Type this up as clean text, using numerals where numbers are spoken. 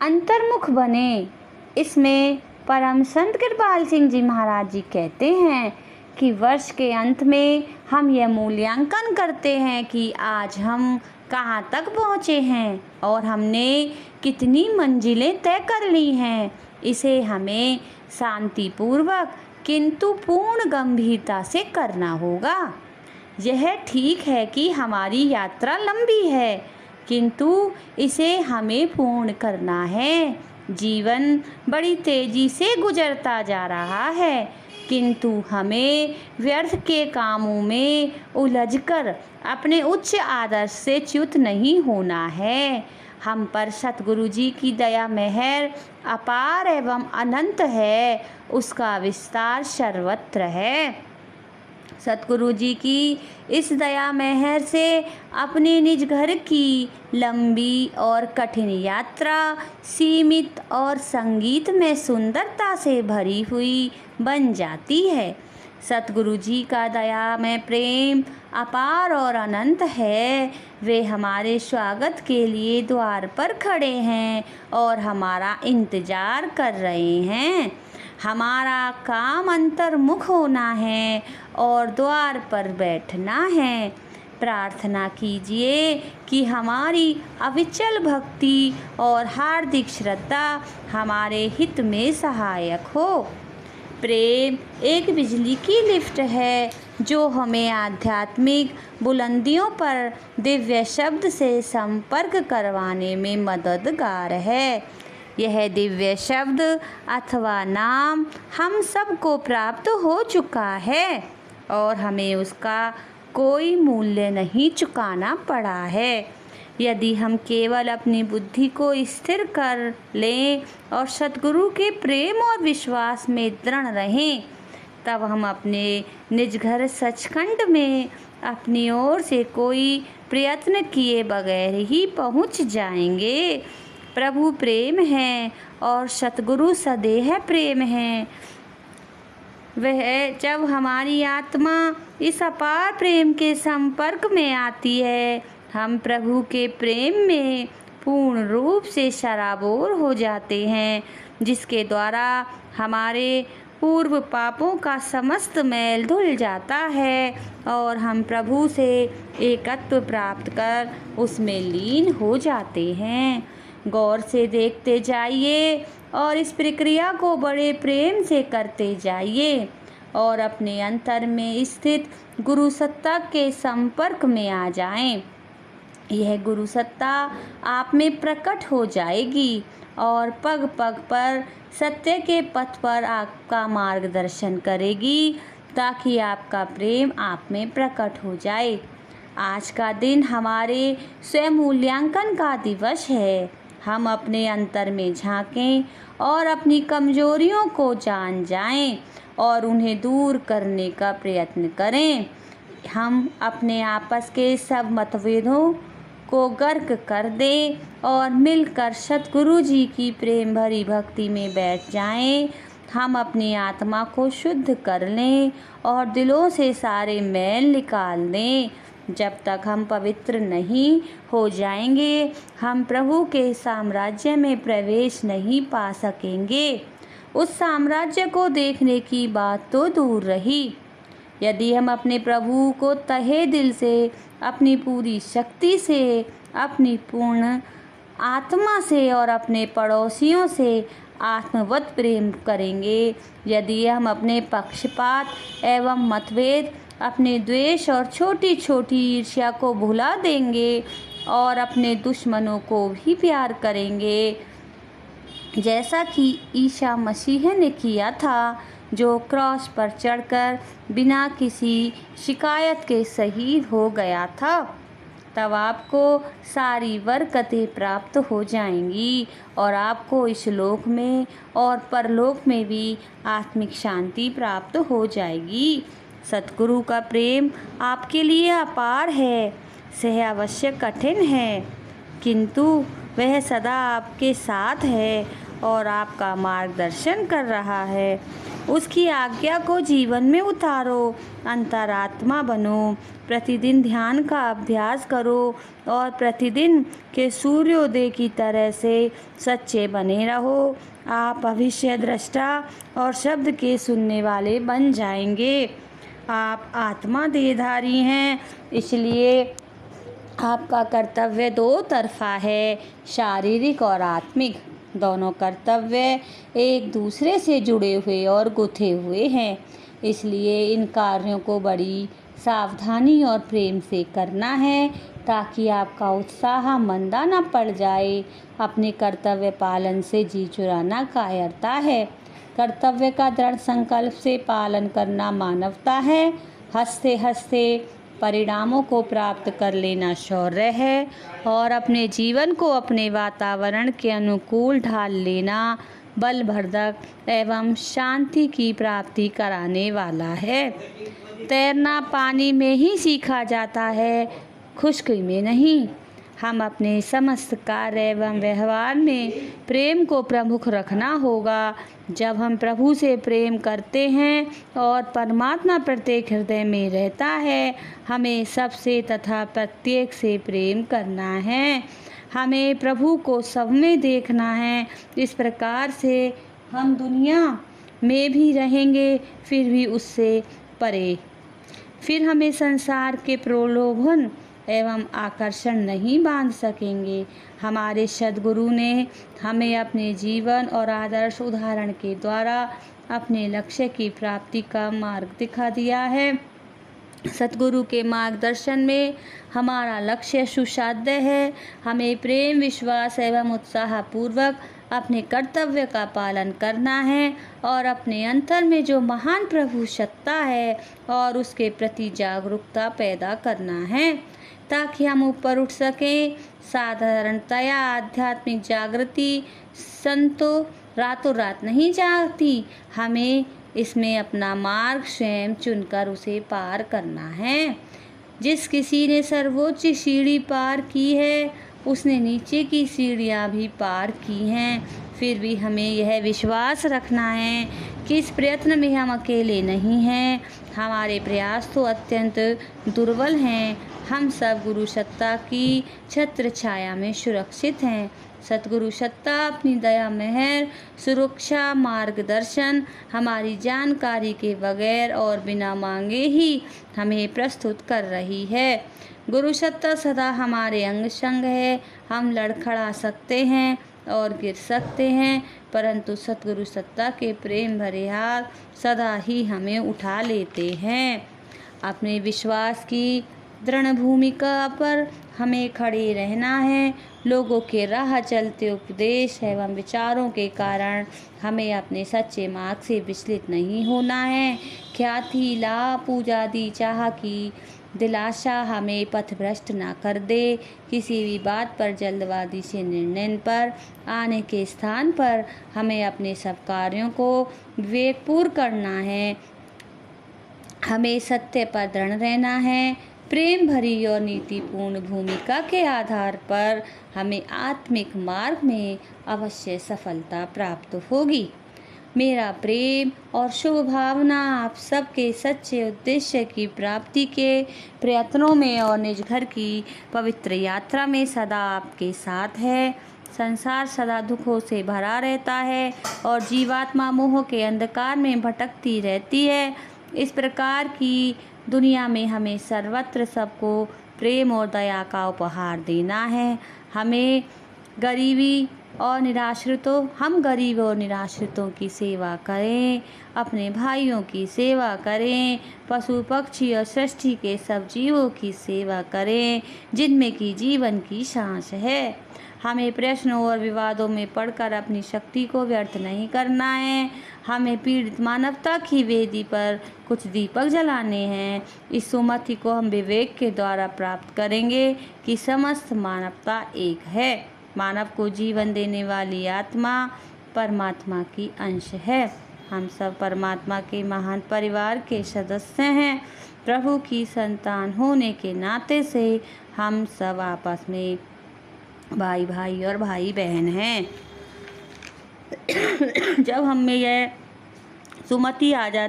अंतर्मुख बने। इसमें परम संत कृपाल सिंह जी महाराज जी कहते हैं कि वर्ष के अंत में हम यह मूल्यांकन करते हैं कि आज हम कहाँ तक पहुँचे हैं और हमने कितनी मंजिलें तय कर ली हैं। इसे हमें शांतिपूर्वक किंतु पूर्ण गंभीरता से करना होगा। यह ठीक है कि हमारी यात्रा लंबी है, किंतु इसे हमें पूर्ण करना है। जीवन बड़ी तेजी से गुजरता जा रहा है, किंतु हमें व्यर्थ के कामों में उलझकर अपने उच्च आदर्श से च्युत नहीं होना है। हम पर सतगुरु जी की दया मेहर अपार एवं अनंत है, उसका विस्तार सर्वत्र है। सतगुरु जी की इस दया मेहर से अपने निज घर की लंबी और कठिन यात्रा सीमित और संगीत में सुंदरता से भरी हुई बन जाती है। सतगुरु जी का दया में प्रेम अपार और अनंत है। वे हमारे स्वागत के लिए द्वार पर खड़े हैं और हमारा इंतजार कर रहे हैं। हमारा काम अंतर्मुख होना है और द्वार पर बैठना है। प्रार्थना कीजिए कि हमारी अविचल भक्ति और हार्दिक श्रद्धा हमारे हित में सहायक हो। प्रेम एक बिजली की लिफ्ट है जो हमें आध्यात्मिक बुलंदियों पर दिव्य शब्द से संपर्क करवाने में मददगार है। यह दिव्य शब्द अथवा नाम हम सबको प्राप्त हो चुका है और हमें उसका कोई मूल्य नहीं चुकाना पड़ा है। यदि हम केवल अपनी बुद्धि को स्थिर कर लें और सतगुरु के प्रेम और विश्वास में दृढ़ रहें, तब हम अपने निज घर सचखंड में अपनी ओर से कोई प्रयत्न किए बगैर ही पहुंच जाएंगे। प्रभु प्रेम है और सतगुरु सदेह प्रेम है। वह जब हमारी आत्मा इस अपार प्रेम के संपर्क में आती है, हम प्रभु के प्रेम में पूर्ण रूप से सराबोर हो जाते हैं, जिसके द्वारा हमारे पूर्व पापों का समस्त मैल धुल जाता है और हम प्रभु से एकत्व प्राप्त कर उसमें लीन हो जाते हैं। गौर से देखते जाइए और इस प्रक्रिया को बड़े प्रेम से करते जाइए और अपने अंतर में स्थित गुरु सत्ता के संपर्क में आ जाएं। यह गुरु सत्ता आप में प्रकट हो जाएगी और पग पग पर सत्य के पथ पर आपका मार्गदर्शन करेगी, ताकि आपका प्रेम आप में प्रकट हो जाए। आज का दिन हमारे स्वयं मूल्यांकन का दिवस है। हम अपने अंतर में झांकें और अपनी कमजोरियों को जान जाएं और उन्हें दूर करने का प्रयत्न करें। हम अपने आपस के सब मतभेदों को गर्क कर दें और मिलकर सतगुरु जी की प्रेम भरी भक्ति में बैठ जाएं। हम अपनी आत्मा को शुद्ध कर लें और दिलों से सारे मैल निकाल दें। जब तक हम पवित्र नहीं हो जाएंगे, हम प्रभु के साम्राज्य में प्रवेश नहीं पा सकेंगे। उस साम्राज्य को देखने की बात तो दूर रही। यदि हम अपने प्रभु को तहे दिल से, अपनी पूरी शक्ति से, अपनी पूर्ण आत्मा से और अपने पड़ोसियों से आत्मवत प्रेम करेंगे, यदि हम अपने पक्षपात एवं मतभेद, अपने द्वेष और छोटी छोटी ईर्ष्या को भुला देंगे और अपने दुश्मनों को भी प्यार करेंगे, जैसा कि ईसा मसीह ने किया था, जो क्रॉस पर चढ़कर बिना किसी शिकायत के शहीद हो गया था, तब आपको सारी बरकतें प्राप्त हो जाएंगी और आपको इस लोक में और परलोक में भी आत्मिक शांति प्राप्त हो जाएगी। सतगुरु का प्रेम आपके लिए अपार है। सह अवश्य कठिन है, किंतु वह सदा आपके साथ है और आपका मार्गदर्शन कर रहा है। उसकी आज्ञा को जीवन में उतारो, अंतरात्मा बनो, प्रतिदिन ध्यान का अभ्यास करो और प्रतिदिन के सूर्योदय की तरह से सच्चे बने रहो। आप भविष्य दृष्टा और शब्द के सुनने वाले बन जाएंगे। आप आत्मा देहधारी हैं, इसलिए आपका कर्तव्य दो तरफा है, शारीरिक और आत्मिक। दोनों कर्तव्य एक दूसरे से जुड़े हुए और गुथे हुए हैं, इसलिए इन कार्यों को बड़ी सावधानी और प्रेम से करना है ताकि आपका उत्साह मंदा न पड़ जाए। अपने कर्तव्य पालन से जी चुराना कायरता है। कर्तव्य का दृढ़ संकल्प से पालन करना मानवता है। हंसते हंसते परिणामों को प्राप्त कर लेना शौर्य है और अपने जीवन को अपने वातावरण के अनुकूल ढाल लेना बलवर्धक एवं शांति की प्राप्ति कराने वाला है। तैरना पानी में ही सीखा जाता है, खुश्की में नहीं। हम अपने समस्त कार्य एवं व्यवहार में प्रेम को प्रमुख रखना होगा। जब हम प्रभु से प्रेम करते हैं और परमात्मा प्रत्येक हृदय में रहता है, हमें सबसे तथा प्रत्येक से प्रेम करना है। हमें प्रभु को सब में देखना है। इस प्रकार से हम दुनिया में भी रहेंगे, फिर भी उससे परे। फिर हमें संसार के प्रलोभन एवं आकर्षण नहीं बांध सकेंगे। हमारे सद्गुरु ने हमें अपने जीवन और आदर्श उदाहरण के द्वारा अपने लक्ष्य की प्राप्ति का मार्ग दिखा दिया है। सद्गुरु के मार्गदर्शन में हमारा लक्ष्य सुसाध्य है। हमें प्रेम, विश्वास एवं उत्साहपूर्वक अपने कर्तव्य का पालन करना है और अपने अंतर में जो महान प्रभु सत्ता है और उसके प्रति जागरूकता पैदा करना है ताकि हम ऊपर उठ सकें। साधारणतया आध्यात्मिक जागृति संतो रातों रात नहीं जागती। हमें इसमें अपना मार्ग स्वयं चुनकर उसे पार करना है। जिस किसी ने सर्वोच्च सीढ़ी पार की है, उसने नीचे की सीढ़ियाँ भी पार की हैं। फिर भी हमें यह विश्वास रखना है कि इस प्रयत्न में हम अकेले नहीं हैं। हमारे प्रयास तो अत्यंत दुर्बल हैं। हम सब गुरु सत्ता की छत्र छाया में सुरक्षित हैं। सतगुरु सत्ता अपनी दया, मेहर, सुरक्षा, मार्गदर्शन हमारी जानकारी के बगैर और बिना मांगे ही हमें प्रस्तुत कर रही है। गुरु सत्ता सदा हमारे अंग संग है। हम लड़खड़ा सकते हैं और गिर सकते हैं, परंतु सतगुरु सत्ता के प्रेम भरे हाथ सदा ही हमें उठा लेते हैं। अपने विश्वास की दृढ़ भूमिका पर हमें खड़े रहना है। लोगों के राह चलते उपदेश एवं विचारों के कारण हमें अपने सच्चे मार्ग से विचलित नहीं होना है। ख्याति, लाभ, पूजा दी चाह की दिलासा हमें पथभ्रष्ट ना कर दे। किसी भी बात पर जल्दबाजी से निर्णय पर आने के स्थान पर हमें अपने सब कार्यों को विवेकपूर्ण करना है। हमें सत्य पर दृढ़ रहना है। प्रेम भरी और नीतिपूर्ण भूमिका के आधार पर हमें आत्मिक मार्ग में अवश्य सफलता प्राप्त होगी। मेरा प्रेम और शुभ भावना आप सबके सच्चे उद्देश्य की प्राप्ति के प्रयत्नों में और निज घर की पवित्र यात्रा में सदा आपके साथ है। संसार सदा दुखों से भरा रहता है और जीवात्मा मोह के अंधकार में भटकती रहती है। इस प्रकार की दुनिया में हमें सर्वत्र सबको प्रेम और दया का उपहार देना है। हम गरीब और निराश्रितों की सेवा करें, अपने भाइयों की सेवा करें, पशु पक्षी और सृष्टि के सब जीवों की सेवा करें जिनमें की जीवन की सांस है। हमें प्रश्नों और विवादों में पड़कर अपनी शक्ति को व्यर्थ नहीं करना है। हमें पीड़ित मानवता की वेदी पर कुछ दीपक जलाने हैं। इस सुमति को हम विवेक के द्वारा प्राप्त करेंगे कि समस्त मानवता एक है। मानव को जीवन देने वाली आत्मा परमात्मा की अंश है। हम सब परमात्मा के महान परिवार के सदस्य हैं। प्रभु की संतान होने के नाते से हम सब आपस में भाई भाई और भाई बहन हैं। जब हम में यह सुमति आ जाती